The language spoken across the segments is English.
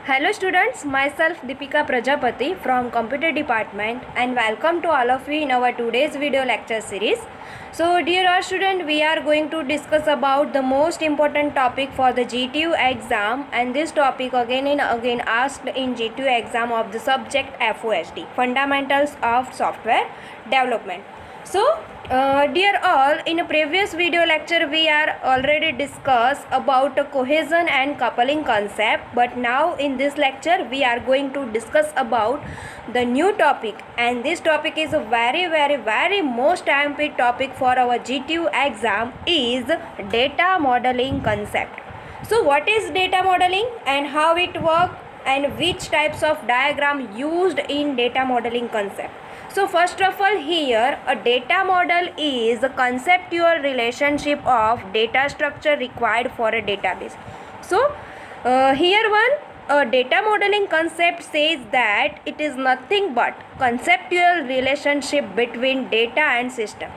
Hello students, myself Deepika Prajapati from Computer Department and welcome to all of you in our today's video lecture series. So dear all students, we are going to discuss about the most important topic for the GTU exam, and this topic again and again asked in GTU exam of the subject FOSD, Fundamentals of Software Development. So dear all, in a previous video lecture we are already discussed about a cohesion and coupling concept, but now in this lecture we are going to discuss about the new topic, and this topic is a very most important topic for our GTU exam is data modeling concept. So what is data modeling and how it works and which types of diagram used in data modeling concept? So first of all, here a data model is a conceptual relationship of data structure required for a database. So here a data modeling concept says that it is nothing but conceptual relationship between data and system.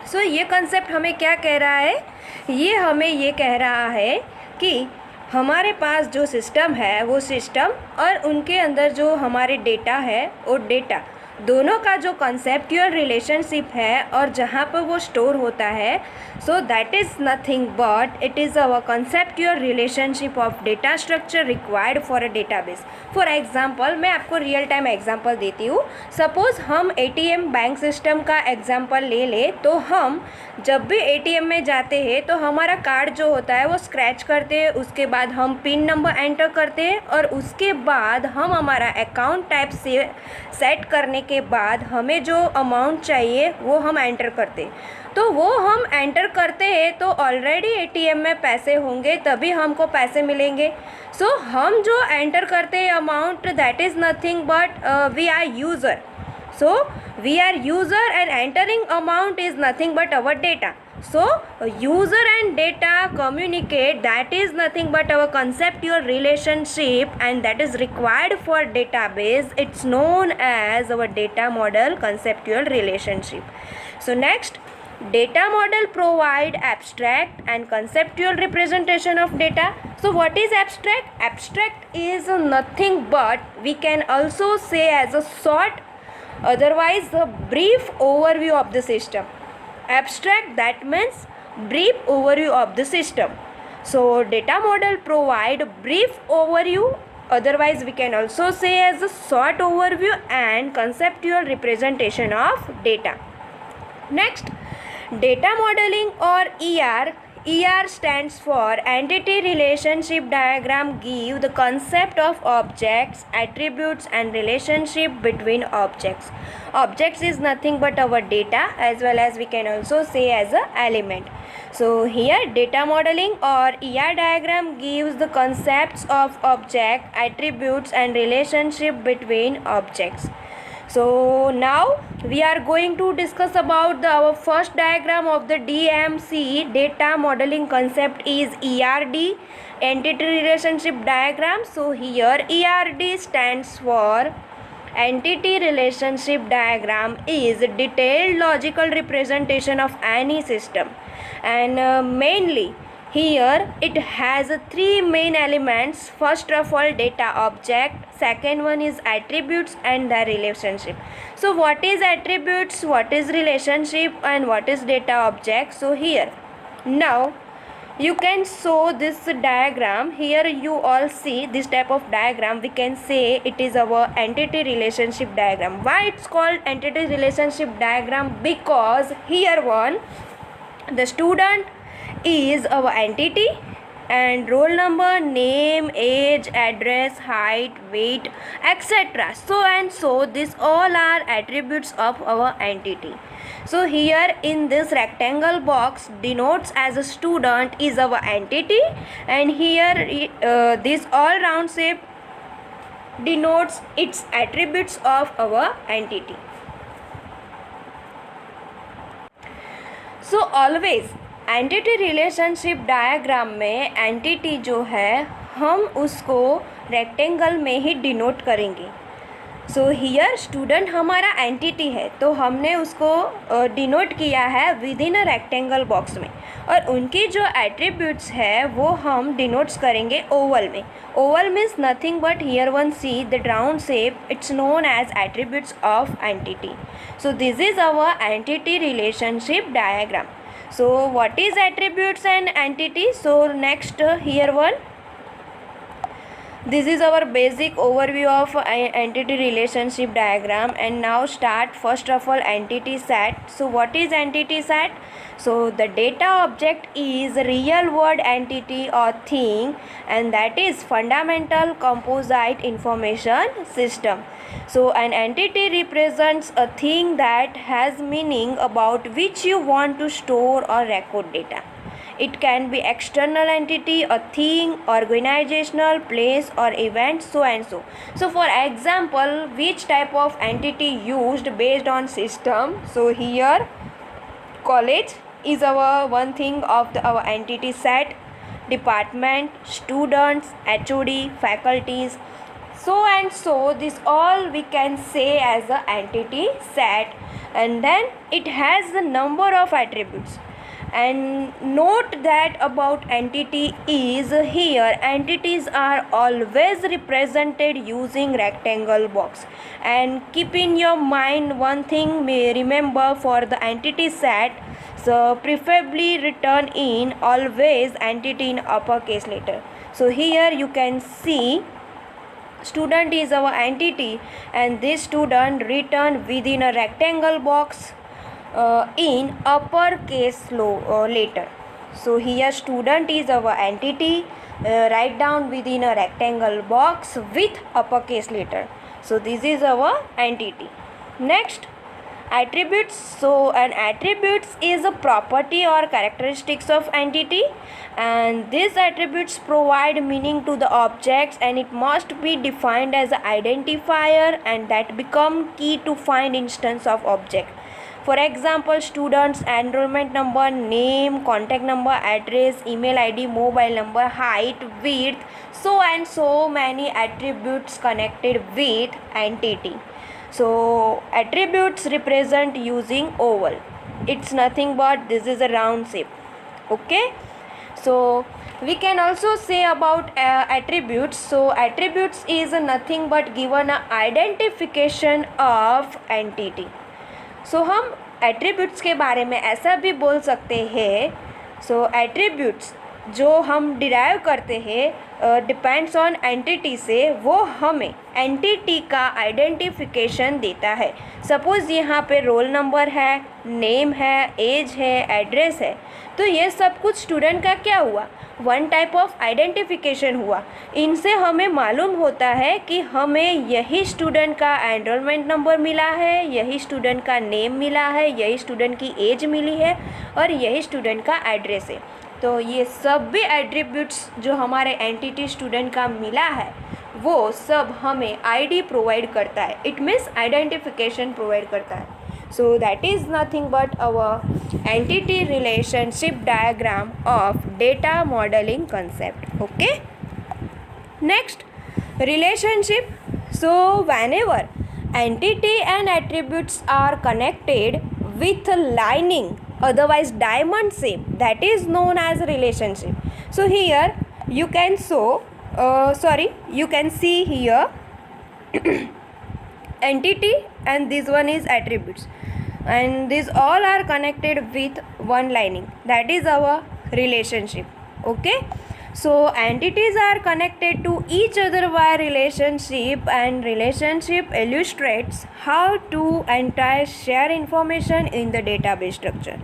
So ये concept हमें क्या कह रहा है? ये हमें ये कह रहा है कि हमारे पास जो सिस्टम है वो सिस्टम और उनके अंदर जो हमारे डेटा है वो डेटा दोनों का जो कंसेप्चुअल रिलेशनशिप है और जहाँ पर वो स्टोर होता है, so that is nothing but it is our conceptual relationship of data structure required for a database. For example मैं आपको रियल टाइम एग्जांपल देती हूँ. सपोज़ हम एटीएम बैंक सिस्टम का एग्जांपल ले ले, तो हम जब भी एटीएम में जाते हैं तो हमारा कार्ड जो होता है वो स्क्रैच करते हैं, उसके बाद हम पिन नंबर एंटर करते हैं और उसके बाद हम हमारा अकाउंट टाइप से सेट करने के बाद हमें जो अमाउंट चाहिए वो हम एंटर करते हैं. तो वो हम एंटर करते हैं तो ऑलरेडी एटीएम में पैसे होंगे तभी हमको पैसे मिलेंगे. सो हम जो एंटर करते हैं amount, that is nothing but we are user. So we are user and entering amount is nothing but our data. So user and data communicate, that is nothing but our conceptual relationship, and that is required for database. It's known as our data model conceptual relationship. So next, data model provide abstract and conceptual representation of data. So what is abstract? Abstract is nothing but we can also say as a short, otherwise the brief overview of the system. Abstract, that means brief overview of the system. So data model provide brief overview, otherwise we can also say as a short overview and conceptual representation of data. Next, data modeling or ER. ER stands for Entity Relationship Diagram, give the concept of objects, attributes and relationship between objects. Objects is nothing but our data, as well as we can also say as a element. So here data modeling or ER diagram gives the concepts of object, attributes and relationship between objects. So now we are going to discuss about our first diagram of the DMC, data modeling concept is ERD, entity relationship diagram. So here ERD stands for entity relationship diagram is detailed logical representation of any system, and mainly here it has three main elements. First of all, data object, second one is attributes and the relationship. So what is attributes, what is relationship and what is data object? So here now you can show this diagram. Here you all see this type of diagram. We can say it is our entity relationship diagram. Why it's called entity relationship diagram? Because here one, the student is our entity and roll number, name, age, address, height, weight, etc. So and so, these all are attributes of our entity. So here in this rectangle box denotes as a student is our entity, and here this all round shape denotes its attributes of our entity. So always entity relationship diagram में entity जो है हम उसको rectangle में ही denote करेंगे. So here student हमारा entity है तो हमने उसको डिनोट किया है with in a rectangle box में. और उनकी जो एट्रीब्यूट्स है वो हम डिनोट्स करेंगे ओवल में. Oval means nothing but here one see the round shape, it's known as attributes of entity. So this is our entity relationship diagram. So what is attributes and entity? So next here one, this is our basic overview of entity relationship diagram. And now start first of all entity set. So what is entity set? So the data object is real world entity or thing, and that is fundamental composite information system. So an entity represents a thing that has meaning about which you want to store or record data. It can be external entity, a thing, organizational, place or event, so and so. So for example, which type of entity used based on system? So here college is our one thing of our entity set, department, students, HOD, faculties, so and so. This all we can say as a entity set, and then it has the number of attributes. And note that about entity is here entities are always represented using rectangle box. And keep in your mind one thing, may remember for the entity set, so preferably written in always entity in uppercase letter. So here you can see student is our entity, and this student written within a rectangle box in uppercase letter. So here student is our entity, write down within a rectangle box with uppercase letter. So this is our entity. Next, attributes. So an attributes is a property or characteristics of entity, and these attributes provide meaning to the objects, and it must be defined as an identifier, and that become key to find instance of object. For example, students enrollment number, name, contact number, address, email ID, mobile number, height, width, so and so many attributes connected with entity. So attributes represent using oval. It's nothing but this is a round shape. Okay. So we can also say about attributes. So attributes is nothing but given a identification of entity. सो हम attributes के बारे में ऐसा भी बोल सकते हैं. सो attributes जो हम डिराइव करते हैं डिपेंड्स ऑन एंटिटी से, वो हमें एंटिटी का आइडेंटिफिकेशन देता है. सपोज़ यहाँ पे रोल नंबर है, नेम है, एज है, एड्रेस है, तो ये सब कुछ स्टूडेंट का क्या हुआ, वन टाइप ऑफ आइडेंटिफिकेशन हुआ. इनसे हमें मालूम होता है कि हमें यही स्टूडेंट का एनरोलमेंट नंबर मिला है, यही स्टूडेंट का नेम मिला है, यही स्टूडेंट की एज मिली है और यही स्टूडेंट का एड्रेस है. तो ये सब भी एट्रीब्यूट्स जो हमारे एंटिटी स्टूडेंट का मिला है वो सब हमें आईडी प्रोवाइड करता है. इट मीन्स आइडेंटिफिकेशन प्रोवाइड करता है. So that is nothing but our entity relationship diagram of data modeling concept. Okay. Next, relationship. So whenever entity and attributes are connected with a lining, otherwise diamond shape, that is known as relationship. So here you can you can see here entity and this one is attributes, and these all are connected with one lining, that is our relationship. Okay. So entities are connected to each other via relationship, and relationship illustrates how two entities share information in the database structure.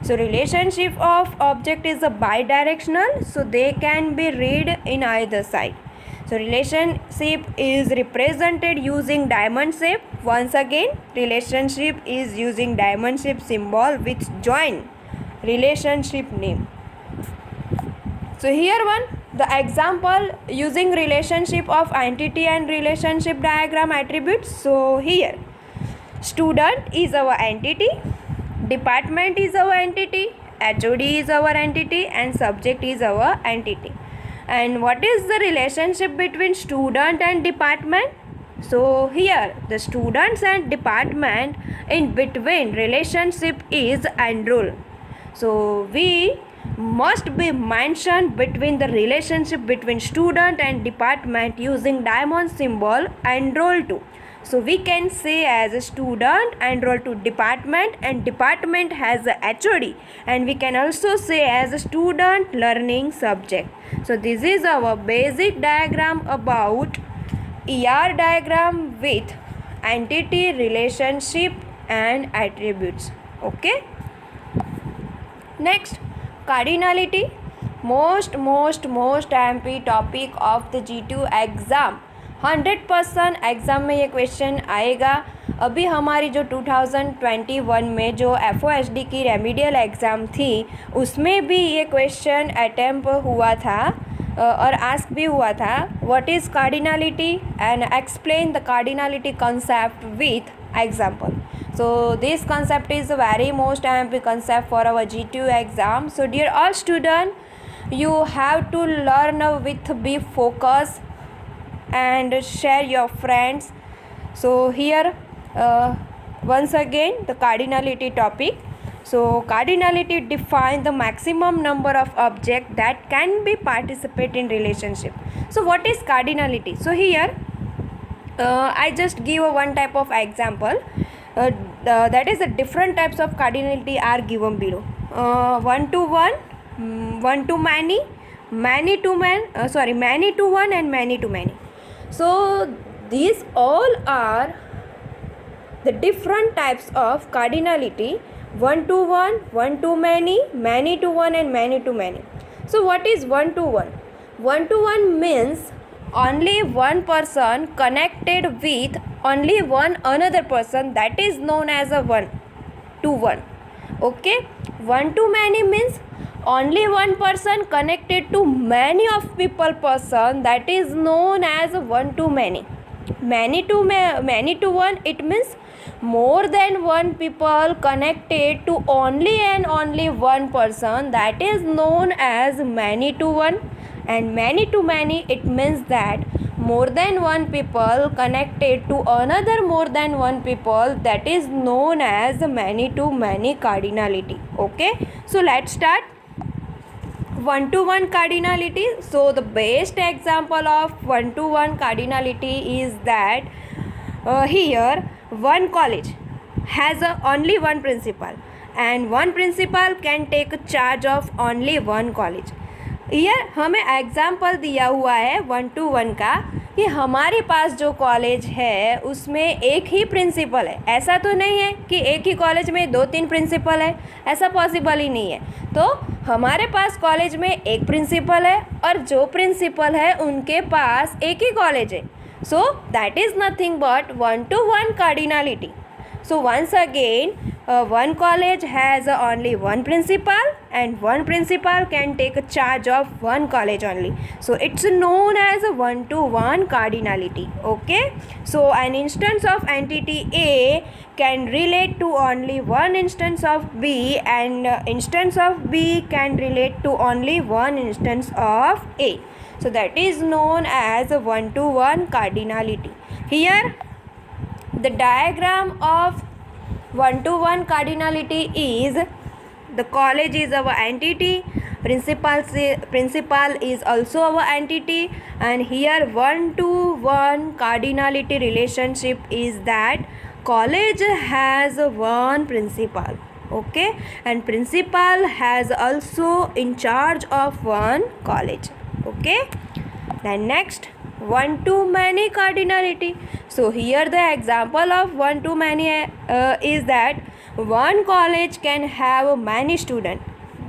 So relationship of object is a bidirectional, so they can be read in either side. So relationship is represented using diamond shape. Once again, relationship is using diamond shape symbol with join relationship name. So here one, the example using relationship of entity and relationship diagram attributes. So here, student is our entity, department is our entity, HOD is our entity, and subject is our entity. And what is the relationship between student and department? So here the students and department in between relationship is enroll. So we must be mentioned between the relationship between student and department using diamond symbol enroll to. So we can say as a student enroll to department, and department has a HOD, and we can also say as a student learning subject. So this is our basic diagram about ER diagram with entity, relationship and attributes. Okay. Next, cardinality, most MP topic of the G2 exam. 100% exam में ये question आएगा. अभी हमारी जो 2021 में जो FOSD की remedial exam थी उसमें भी ये क्वेश्चन अटैम्प्ट हुआ था और आस्क भी हुआ था. What is cardinality and explain the cardinality concept with example. So this concept is a very most MP concept for our G2 exam. So dear all student, you have to learn with be focus and share your friends. So here once again the cardinality topic. So cardinality defines the maximum number of objects that can be participate in relationship. So what is cardinality? So here I just give a one type of example. That is the different types of cardinality are given below. One to one, one to many, many to many to one and many to many. So these all are the different types of cardinality. One to many, many to one and many to many. So what is one to one? One to one means only one person connected with only one another person, that is known as a one to one. Okay. One to many means only one person connected to many of people person, that is known as one to many. Many to one, it means more than one people connected to only and only one person, that is known as many to one. And many to many, it means that more than one people connected to another more than one people, that is known as many to many cardinality. Okay, so let's start. One to one cardinality. So the best example of one to one cardinality is that here one college has only one principal, and one principal can take charge of only one college. Year हमें example दिया हुआ है one two one का कि हमारे पास जो college है उसमें एक ही प्रिंसिपल है. ऐसा तो नहीं है कि एक ही कॉलेज में 2-3 प्रिंसिपल है, ऐसा पॉसिबल ही नहीं है. तो हमारे पास कॉलेज में एक प्रिंसिपल है और जो प्रिंसिपल है उनके पास एक ही कॉलेज है. So that is nothing but one two one cardinality. So once again, one college has only one principal, and one principal can take charge of one college only. So it's known as a one-to-one cardinality. Okay. So an instance of entity A can relate to only one instance of B, and instance of B can relate to only one instance of A. So that is known as a one-to-one cardinality. Here the diagram of one-to-one cardinality is the college is our entity, principal is also our entity, and here one-to-one cardinality relationship is that college has one principal. Okay, and principal has also in charge of one college. Okay. Then next, one to many cardinality. So here the example of one to many is that one college can have many students,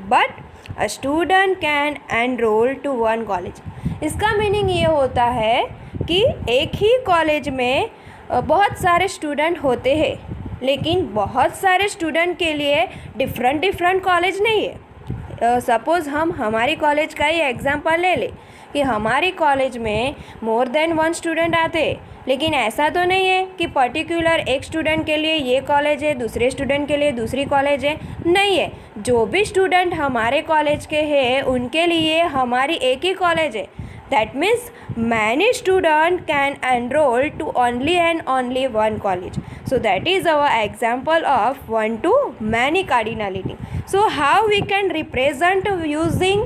but a student can enroll to one college. इसका meaning ये होता है कि एक ही college में बहुत सारे student होते हैं, लेकिन बहुत सारे स्टूडेंट के लिए डिफरेंट कॉलेज नहीं है. सपोज़ हम हमारी कॉलेज का ही एग्जांपल ले लें कि हमारी कॉलेज में मोर देन वन स्टूडेंट आते हैं, लेकिन ऐसा तो नहीं है कि पर्टिकुलर एक स्टूडेंट के लिए ये कॉलेज है, दूसरे स्टूडेंट के लिए दूसरी कॉलेज है. नहीं है, जो भी स्टूडेंट हमारे कॉलेज के हैं उनके लिए हमारी एक ही कॉलेज है. That means many students can enroll to only and only one college. So that is our example of one to many cardinality. So how we can represent using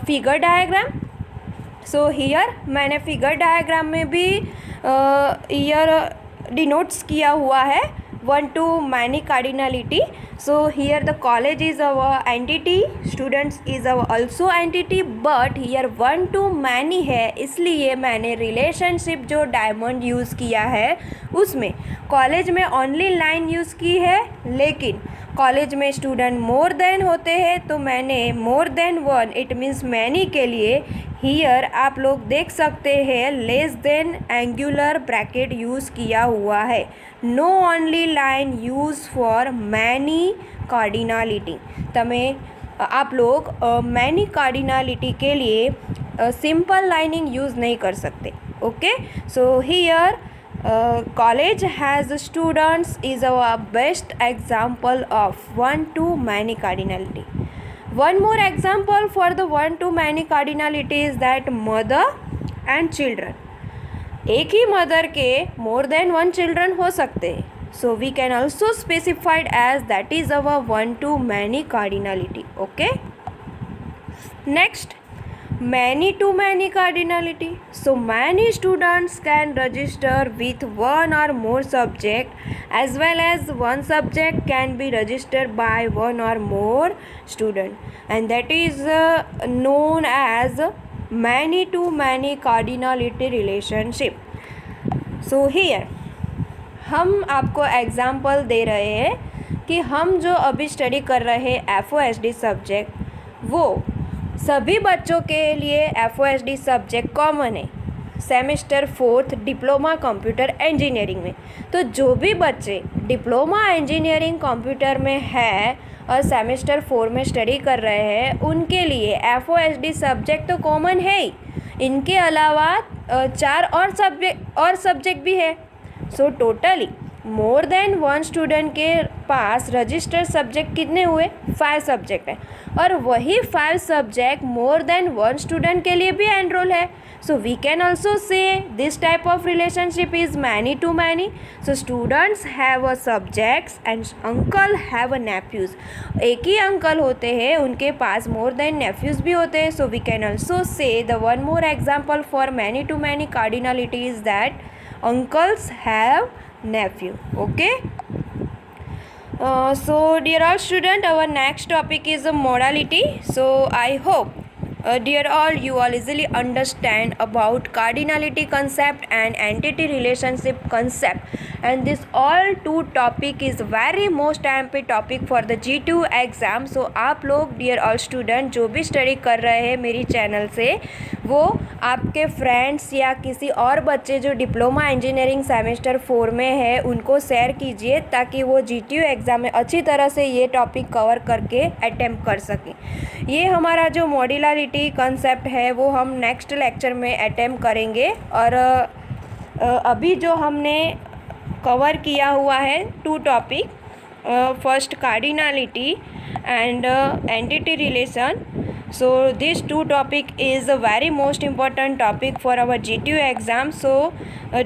figure diagram? So here मैंने figure diagram में भी year denotes किया हुआ है one two many cardinality. So here the college is our entity, students is our also entity, but here one two many है, इसलिए मैंने relationship जो डायमंड यूज़ किया है उसमें कॉलेज में ओनली लाइन यूज़ की है, लेकिन कॉलेज में स्टूडेंट मोर देन होते हैं तो मैंने more than one it means many के लिए हियर आप लोग देख सकते हैं less than angular bracket use किया हुआ है. No only line use for many cardinality. आप लोग मैनी कार्डिनलिटी के लिए सिंपल लाइनिंग यूज़ नहीं कर सकते. Okay, so here college has students is our best example of one to many cardinality. One more example for the one to many cardinality is that mother and children. एक ही mother के more than one children हो सकते हैं. So we can also specified as that is our one to many cardinality. Okay. Next, many to many cardinality. So many students can register with one or more subject, as well as one subject can be registered by one or more student, and that is known as many to many cardinality relationship. So here हम आपको example दे रहे हैं कि हम जो अभी study कर रहे हैं FOSD सब्जेक्ट, वो सभी बच्चों के लिए FOSD सब्जेक्ट कॉमन है semester 4th diploma computer engineering में. तो जो भी बच्चे डिप्लोमा इंजीनियरिंग कंप्यूटर में है और सेमेस्टर 4 में स्टडी कर रहे हैं उनके लिए FOSD सब्जेक्ट तो कॉमन है ही, इनके अलावा 4 और सब्जेक्ट भी है. सो टोटली मोर देन वन स्टूडेंट के पास रजिस्टर्ड सब्जेक्ट कितने हुए? 5 सब्जेक्ट है, और वही 5 subject more than one student के लिए भी एनरोल है. So we can also say this type of relationship is many to many. So students have a subjects and uncle have a nephews. एक ही अंकल होते हैं, उनके पास मोर देन नेफ्यूज़ भी होते हैं. So we can also say the one more example for many to many cardinality is that uncles have nephew. Okay, so dear all student, our next topic is modality. So I hope dear all you all easily understand about cardinality concept and entity relationship concept, and this all two topic is very most MP topic for the G2 exam. So आप लोग dear all student जो भी study कर रहे हैं मेरी channel से, वो आपके फ्रेंड्स या किसी और बच्चे जो डिप्लोमा इंजीनियरिंग सेमेस्टर 4 में है उनको शेयर कीजिए, ताकि वो GTU एग्ज़ाम में अच्छी तरह से ये टॉपिक कवर करके अटेम्प्ट कर सकें. ये हमारा जो मॉड्यूलरिटी कंसेप्ट है वो हम नेक्स्ट लेक्चर में अटेम्प्ट करेंगे. और अभी जो हमने कवर किया हुआ है 2 topic, first cardinality and entity relation. So this 2 topic is a very most important topic for our GTU exam. So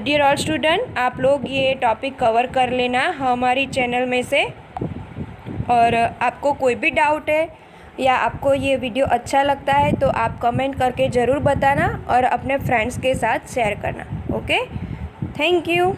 dear all student, आप लोग ये टॉपिक कवर कर लेना हमारी चैनल में से. और आपको कोई भी डाउट है या आपको ये वीडियो अच्छा लगता है तो आप कमेंट करके ज़रूर बताना और अपने फ्रेंड्स के साथ शेयर करना. Okay, thank you.